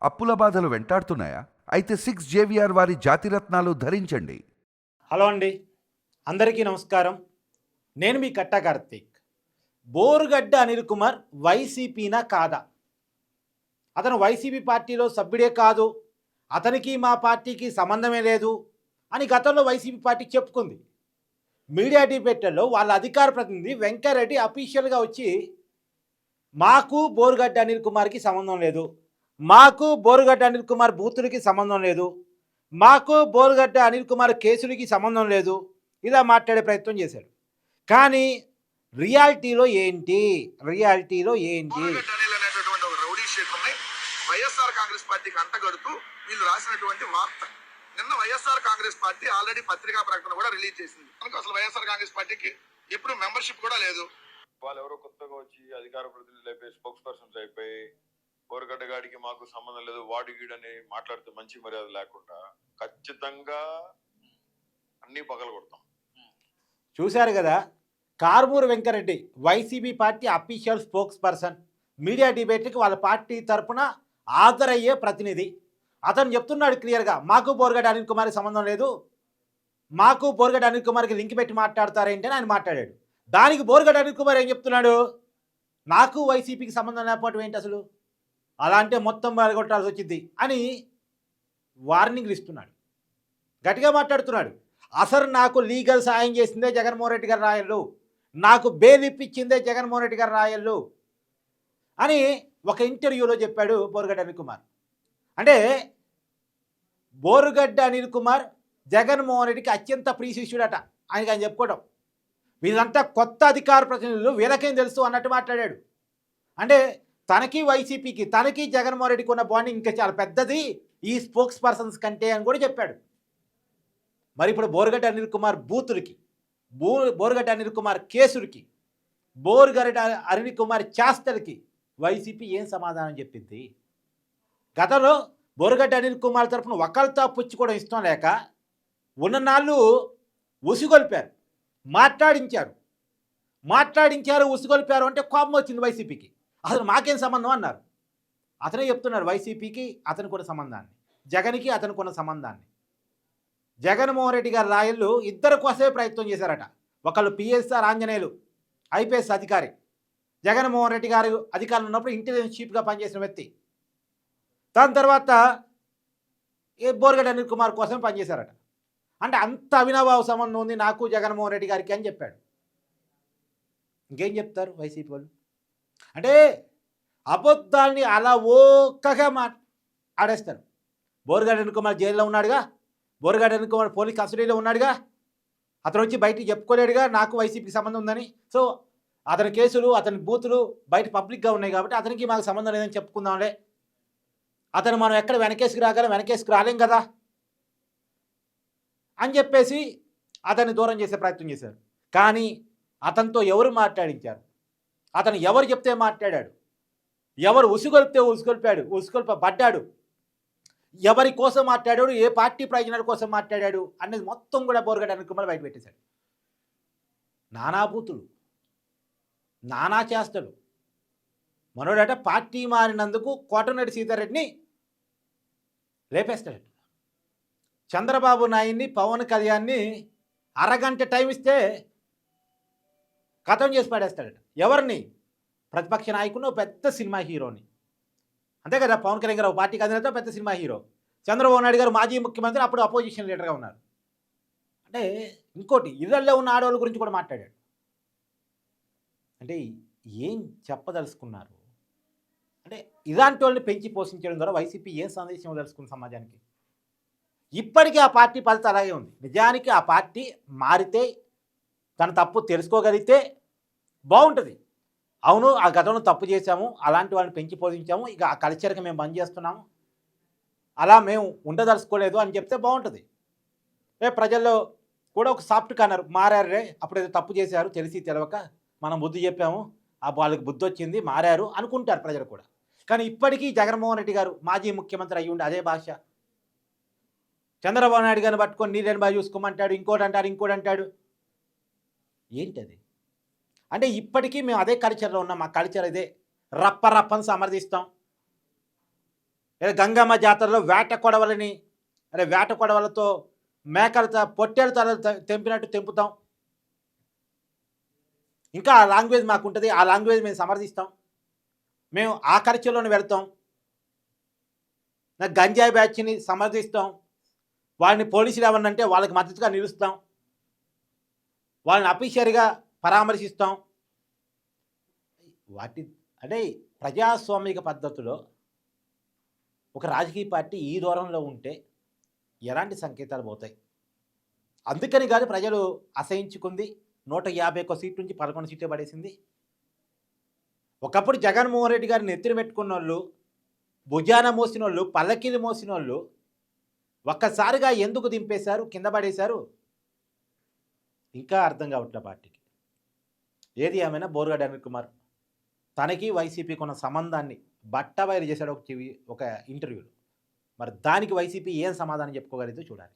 అప్పుల బాధలు వెంటాడుతున్నాయా? అయితే 6 జేవిఆర్ వారి జాతిరత్నాలు ధరించండి. హలో అండి, అందరికీ నమస్కారం. నేను మీ కట్టా కార్తీక్. బోరుగడ్డ అనిల్ కుమార్ వైసీపీనా కాదా? అతను వైసీపీ పార్టీలో సభ్యుడే కాదు, అతనికి మా పార్టీకి సంబంధమే లేదు అని గతంలో వైసీపీ పార్టీ చెప్పుకుంది. మీడియా డిబేట్లలో వాళ్ళ అధికార ప్రతినిధి వెంకరెడ్డి అఫీషియల్గా వచ్చి మాకు బోరుగడ్డ అనిల్ కుమార్కి సంబంధం లేదు, మాకు బోరుగడ్డ అనిల్ కుమార్ బూతులకి సంబంధం లేదు, మాకు బోరుగడ్డ అనిల్ కుమార్ కేసులకి సంబంధం లేదు, ఇలా మాట్లాడే ప్రయత్నం చేశాడు. కానీ రియాలిటీలో ఏంటి? వైఎస్ఆర్ కాంగ్రెస్ పార్టీకి అంటగడుతూ వీళ్ళు రాసినటువంటి వార్త నిన్న వైఎస్ఆర్ కాంగ్రెస్ పార్టీ ఆల్రెడీ పత్రికా ప్రకటన కూడా రిలీజ్ చేసింది. అసలు వైఎస్ఆర్ కాంగ్రెస్ పార్టీకి ఇప్పుడు మెంబర్షిప్ కూడా లేదు. వాళ్ళు ఎవరో కొత్తగా వచ్చి అధికార ప్రతినిధులు అయిపోయి స్పోక్స్ పర్సన్స్ అయిపోయి బోరుగడ్డ గాడికి మాకు సంబంధం లేదు వాడు గీడని మాట్లాడితే మంచి మర్యాద లేకుండా ఖచ్చితంగా అన్ని పగలు కొడతాం. చూశారు కదా, Karumuri Venkareddy YCP party official spokesperson, media డిబేట్కి వాళ్ళ పార్టీ తరఫున హాజరయ్యే ప్రతినిధి. అతను చెప్తున్నాడు క్లియర్గా, మాకు బోరుగడ్డ అనిల్ కుమార్కి సంబంధం లేదు, మాకు బోరుగడ్డ అనిల్ కుమార్కి లింక్ పెట్టి మాట్లాడతారేంటి అని ఆయన మాట్లాడాడు. దానికి బోరుగడ్డ అనిల్ కుమార్ ఏం చెప్తున్నాడు? నాకు వైసీపీకి సంబంధం లేకపోవడం ఏంటి అసలు, అలా అంటే మొత్తం బాగొట్టాల్సి వచ్చింది అని వార్నింగ్లు ఇస్తున్నాడు, గట్టిగా మాట్లాడుతున్నాడు. అసలు నాకు లీగల్ సాయం చేసిందే జగన్మోహన్ రెడ్డి గారు రాయళ్ళు, నాకు బెయిల్ ఇప్పించిందే జగన్మోహన్ రెడ్డి గారు రాయళ్ళు అని ఒక ఇంటర్వ్యూలో చెప్పాడు బోరుగడ్డ అనిల్ కుమార్. అంటే బోరుగడ్డ అనిల్ కుమార్ జగన్మోహన్ రెడ్డికి అత్యంత ప్రియశిష్యుడట ఆయనకి ఆయన చెప్పుకోవడం. వీళ్ళంతా కొత్త అధికార ప్రతినిధులు, వీళ్ళకేం తెలుసు అన్నట్టు మాట్లాడాడు. అంటే తనకి వైసీపీకి, తనకి జగన్మోహన్ రెడ్డికి ఉన్న బాండింగ్ ఇంకా చాలా పెద్దది ఈ స్పోక్స్ పర్సన్స్ కంటే అని కూడా చెప్పాడు. మరి ఇప్పుడు బోరుగడ్డ అనిల్ కుమార్ బూతులకి, బోరుగడ్డ అనిల్ కుమార్ కేసులకి, బోరుగడ్డ అనిల్ కుమార్ చేష్టలకి వైసీపీ ఏం సమాధానం చెప్పింది? గతంలో బోరుగడ్డ అనిల్ కుమార్ తరఫున ఒకరితో పుచ్చుకోవడం ఇష్టం లేక ఉన్ననాళ్ళు ఉసిగొల్పారు, మాట్లాడించారు, ఉసిగొల్పారు అంటే కోపం వచ్చింది వైసీపీకి. అసలు మాకేం సంబంధం అన్నారు. అతనే చెప్తున్నాడు వైసీపీకి అతనికి ఉన్న సంబంధాన్ని, జగన్కి అతనికి ఉన్న సంబంధాన్ని. జగన్మోహన్ రెడ్డి గారి రాయళ్ళు ఇద్దరు కోసమే ప్రయత్నం చేశారట. ఒకళ్ళు పిఎస్ఆర్ ఆంజనేయులు ఐపీఎస్ అధికారి, జగన్మోహన్ రెడ్డి గారు అధికారంలో ఉన్నప్పుడు ఇంటెలిజెన్స్ చీఫ్గా పనిచేసిన వ్యక్తి. దాని తర్వాత బోరుగడ్డ అనిల్ కుమార్ కోసం పనిచేశారట. అంటే అంత అవినాభావ సంబంధం ఉంది నాకు జగన్మోహన్ రెడ్డి గారికి అని చెప్పాడు. ఇంకేం చెప్తారు వైసీపీ వాళ్ళు? అంటే అబద్ధాన్ని అలా ఓక్కగా ఆడేస్తారు. బోరుగడ్డ అనిల్ కుమార్ జైల్లో ఉన్నాడుగా, బోరుగడ్డ అనిల్ కుమార్ పోలీస్ కస్టడీలో ఉన్నాడుగా, అతను వచ్చి బయటికి చెప్పుకోలేడుగా నాకు వైసీపీకి సంబంధం ఉందని. సో అతని కేసులు, అతని బూతులు బయట పబ్లిక్గా ఉన్నాయి కాబట్టి అతనికి మాకు సంబంధం లేదని చెప్పుకుందాంలే, అతను మనం ఎక్కడ వెనకేసుకు రాలేం కదా అని చెప్పేసి అతన్ని దూరం చేసే ప్రయత్నం చేశారు. కానీ అతనితో ఎవరు మాట్లాడించారు? అతను ఎవరు చెప్తే మాట్లాడాడు? ఎవరు ఉసుగొల్పబడ్డాడు? ఎవరి కోసం మాట్లాడాడు? ఏ పార్టీ ప్రయోజనాల కోసం మాట్లాడాడు అనేది మొత్తం కూడా బోరుగడ్డ అనిల్ కుమార్ బయట పెట్టేశాడు. నానా బూతులు, నానా చేష్టలు. మనోడట పార్టీ మారినందుకు కోటమిరెడ్డి సీతారెడ్డిని లేపేస్తాడట. చంద్రబాబు నాయుడిని, పవన్ కళ్యాణ్ని అరగంట టైం ఇస్తే ఖతం చేసి పడేస్తాడట. ఎవరిని? ప్రతిపక్ష నాయకుడు, పెద్ద సినిమా హీరోని. అంతే కదా, పవన్ కళ్యాణ్ గారు పార్టీకి అధినేత, పెద్ద సినిమా హీరో. చంద్రబాబు నాయుడు గారు మాజీ ముఖ్యమంత్రి, అప్పుడు అపోజిషన్ లీడర్గా ఉన్నారు. అంటే ఇంకోటి, ఇళ్లలో ఉన్న ఆడవాళ్ళ గురించి కూడా మాట్లాడాడు. అంటే ఏం చెప్పదలుచుకున్నారు? అంటే ఇలాంటి వాళ్ళని పెంచి పోషించడం ద్వారా వైసీపీ ఏం సందేశం ఇవ్వదలుచుకుంది సమాజానికి? ఇప్పటికీ ఆ పార్టీ ఫలితం అలాగే ఉంది. నిజానికి ఆ పార్టీ మారితే, తన తప్పు తెలుసుకోగలిగితే బాగుంటుంది. అవును, ఆ గతంలో తప్పు చేశాము, అలాంటి వాళ్ళని పెంచి పోషించాము, ఇక ఆ కల్చర్కి మేము బంద్ చేస్తున్నాము, అలా మేము ఉండదలుచుకోలేదు అని చెప్తే బాగుంటుంది. ప్రజల్లో కూడా ఒక సాఫ్ట్ కార్నర్ మారారే, అప్పుడేదో తప్పు చేశారు తెలిసి తెలవక మనం బుద్ధి చెప్పాము, వాళ్ళకి బుద్ధి వచ్చింది, మారారు అనుకుంటారు ప్రజలు కూడా. కానీ ఇప్పటికీ జగన్మోహన్ రెడ్డి గారు మాజీ ముఖ్యమంత్రి అయ్యి ఉండి అదే భాష, చంద్రబాబు నాయుడు గారిని పట్టుకొని నీళ్ళని బాగా చూసుకోమంటాడు, ఇంకోటి అంటాడు. ఏంటది? అంటే ఇప్పటికీ మేము అదే కల్చర్లో ఉన్నాం, మా కల్చర్ ఇదే, రప్పని సమర్థిస్తాం. లేదా గంగమ్మ జాతరలో వేట కొడవలని వేట కొడవలతో మేకల పొట్టేల తలలు తెంపినట్టు తెంపుతాం. ఇంకా ఆ లాంగ్వేజ్ మాకు ఉంటుంది, ఆ లాంగ్వేజ్ మేము సమర్థిస్తాం, మేము ఆ కల్చర్లోనే వెళ్తాం. నాకు గంజాయి బ్యాచ్ని సమర్థిస్తాం, వాళ్ళని పోలీసులు ఏమన్నంటే వాళ్ళకి మద్దతుగా నిలుస్తాం, వాళ్ళని అఫీషియల్గా పరామర్శిస్తాం. వాటి అంటే ప్రజాస్వామిక పద్ధతిలో ఒక రాజకీయ పార్టీ ఈ దూరంలో ఉంటే ఎలాంటి సంకేతాలు పోతాయి? అందుకని కాదు ప్రజలు అసహించుకుంది 151 సీట్ నుంచి 11 సీట్లు పడేసింది. ఒకప్పుడు జగన్మోహన్ రెడ్డి గారిని నెత్తిన పెట్టుకున్న వాళ్ళు, భుజాన మోసిన వాళ్ళు, పల్లకీలు మోసిన వాళ్ళు ఒక్కసారిగా ఎందుకు దింపేశారు, కింద పడేశారు? ఇంకా అర్థం కావట్లే పార్టీకి. ఏది ఏమైనా బోరుగడ్డ అనిల్ కుమార్ తనకి వైసీపీకి ఉన్న సంబంధాన్ని బట్టబయలు చేశాడు ఒక ఇంటర్వ్యూలో. మరి దానికి వైసీపీ ఏం సమాధానం చెప్పుకోగలిగితే చూడాలి.